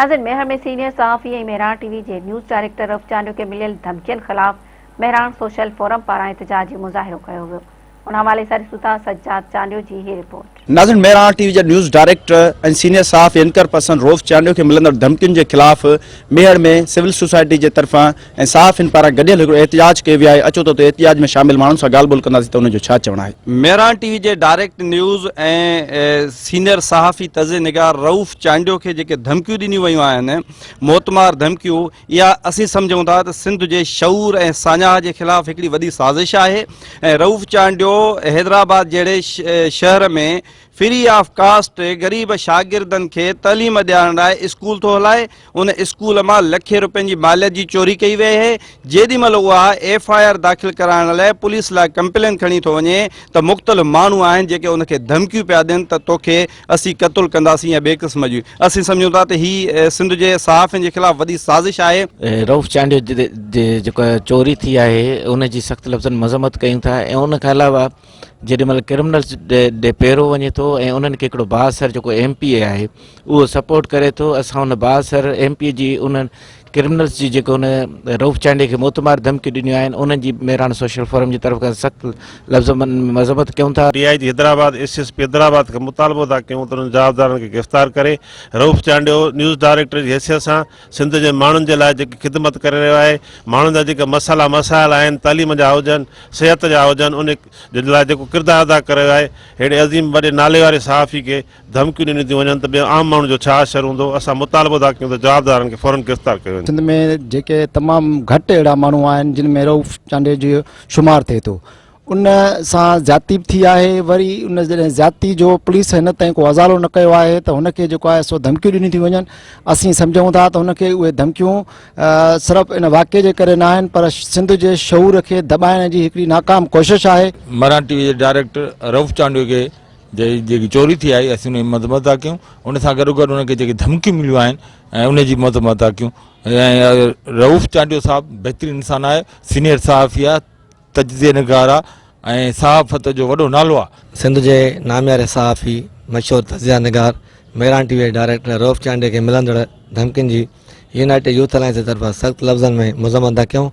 नाज़रीन, मेहर में सीनियर सहाफ़ी ऐं मेहरान टीवी जे न्यूज़ डायरेक्टर रऊफ़ चांडियो खे मिलियल धमकियुनि ख़िलाफ़ मेहरान सोशल फोरम पारां एहतजाजी मुज़ाहिरो कयो वियो। उन हवाले सां ॾिसूं था सज्जाद चांडियो जी ही रिपोर्ट। नाज़रीन, मेहरान टीवी जे न्यूज़ डायरेक्टर ऐं सीनियर सहाफ़ी एंकर पर्सन रऊफ़ चांडियो खे मिलंदड़ धमकियुनि जे ख़िलाफ़ मेहड़ में सिविल सोसाइटी जे तरफ़ां ऐं सहाफ़ियुनि पारां गॾियल हिकिड़ो एहतजाज कयो वियो आहे। अचो त एहतजाज में शामिल माण्हुनि सां ॻाल्हि ॿोल कंदासीं त उनजो छा चवणु आहे। मेहरान टीवी जे डायरेक्ट न्यूज़ ऐं सीनियर सहाफ़ी तज़ निगार रऊफ़ चांडियो खे जेके धमकियूं ॾिनियूं वयूं आहिनि, मोतमार धमकियूं, इहा असीं सम्झूं था त सिंध जे शऊर ऐं सान्याह जे ख़िलाफ़ हिकिड़ी वॾी साज़िश आहे। ऐं रऊफ़ चांडियो हैदराबाद जहिड़े शहर में फ्री ऑफ कास्ट गरीब शागिर्दनि खे तइलीम ॾियण लाइ स्कूल थो हलाए। उन स्कूल मां लखे रुपयनि जी मालियत जी चोरी कई वई आहे। जेॾी महिल उहा FIR दाख़िल कराइण लाइ पुलिस लाइ कंप्लेन खणी थो वञे त मुख़्तलिफ़ माण्हू आहिनि जेके उनखे धमकियूं पिया ॾियनि त तोखे असीं क़तल कंदासीं या ॿिए क़िस्म जी। असीं सम्झूं था त हीअ सिंध जे सहाफ़ियुनि जे ख़िलाफ़ वॾी साज़िश आहे। रऊफ़ चांडियो जेको चोरी थी आहे उनजी सख़्त लफ़्ज़नि मज़म्मत कयूं था ऐं उन खां अलावा जेॾी महिल क्रिमिनल्स ॾे पहिरों वञे थो ऐं उन्हनि खे हिकिड़ो भाउसर जेको MPA आहे उहो सपोर्ट करे थो। असां उन भाउसर MPA जी उन्हनि क्रिमिनल्स जी जेको उन रऊफ़ चांडियो खे मोतमार धमकियूं ॾिनियूं आहिनि उन्हनि जी मेहरान सोशल फोरम जी तरफ़ खां सख़्त लफ़्ज़ मज़म्मत कयूं था। DIG हैदराबाद SSP हैदराबाद खां मुतालबो था कयूं त उन्हनि जवाबदारनि खे गिरफ़्तार करे रऊफ़ चांडियो न्यूज़ डायरेक्टर जी हैसियत सां सिंध जे माण्हुनि जे लाइ जेकी ख़िदमत करे रहियो आहे, माण्हुनि जा जेके मसाइल आहिनि, तालीम जा हुजनि, सिहत जा हुजनि, उन जे लाइ जेको किरदारु अदा करे रहियो आहे, अहिड़े अज़ीम वॾे नाले वारे सहाफ़ी खे धमकियूं ॾिनियूं थियूं वञनि त ॿियो आम माण्हू जो छा असरु हूंदो। असां मुतालबो था कयूं त जवाबदारनि खे फ़ौरन गिरफ़्तार कयो। सिंध में जेके तमामु घटि अहिड़ा माण्हू आहिनि जिन में रऊफ़ चांडियो जो शुमारु थिए थो, उन सां ज़्यादती बि थी आहे। वरी उन जॾहिं ज़्यादती जो पुलिस हिन ताईं को अज़ालो न कयो आहे त हुनखे जेको आहे सो धमकियूं ॾिनियूं थियूं वञनि। असीं सम्झूं था त हुनखे उहे धमकियूं सिर्फ़ु इन वाक़े जे करे न आहिनि पर सिंध जे शऊर खे दॿाइण जी हिकिड़ी नाकाम कोशिशि आहे। मेहरान टीवी जे डायरेक्टर रऊफ़ चांडियो खे जेकी चोरी थी आहे असीं उनजी मज़म्मत था कयूं। उन सां गॾोगॾु उनखे जेकी धमकियूं मिलियूं आहिनि ऐं उनजी मज़म्मत था कयूं। ऐं रऊफ़ चांडियो साहब बहितरीनु इंसानु आहे, सीनियर सहाफ़ी आहे, तजज़िये निगार आहे ऐं सहाफ़त जो वॾो नालो आहे। सिंध जे नामियारे सहाफ़ी मशहूरु तजज़िया निगार मेहरान टीवी जे डायरेक्टर रऊफ़ चांडियो खे मिलंदड़ धमकियुनि जी यूनाइटेड यूथ अलायंस जे तरफ़ां सख़्त लफ़्ज़नि में मज़म्मत था कयूं।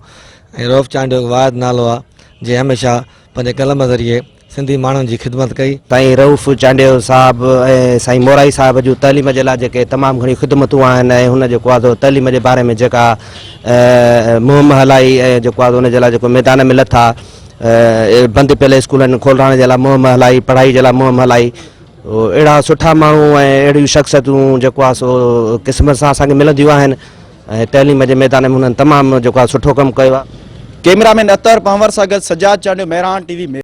ऐं रऊफ़ चांडियो वाहिद नालो आहे जंहिं हमेशह पंहिंजे कलम ज़रिए सिंधी माण्हुनि जी ख़िदमत कई। साईं रऊफ़ चांडियो साहब ऐं साईं मोराई साहब जूं तइलीम जे लाइ जेके तमामु घणी ख़िदमतूं आहिनि ऐं हुन जेको आहे तइलीम जे बारे में जेका मुहिम हलाई ऐं जेको आहे हुन जे लाइ जेको मैदान में लथा, बंदि पियल स्कूलनि खोलाइण जे लाइ मुहिम हलाई, पढ़ाई जे लाइ मुहिम हलाई, अहिड़ा सुठा माण्हू ऐं अहिड़ियूं शख़्सियतूं जेको आहे सो क़िस्मत सां असांखे मिलंदियूं आहिनि ऐं तइलीम जे मैदान में हुननि तमामु जेको आहे सुठो कमु कयो आहे। कैमरामैन अतर पंवर सां गॾु सज्जाद चांडियो, मेहरान टीवी में।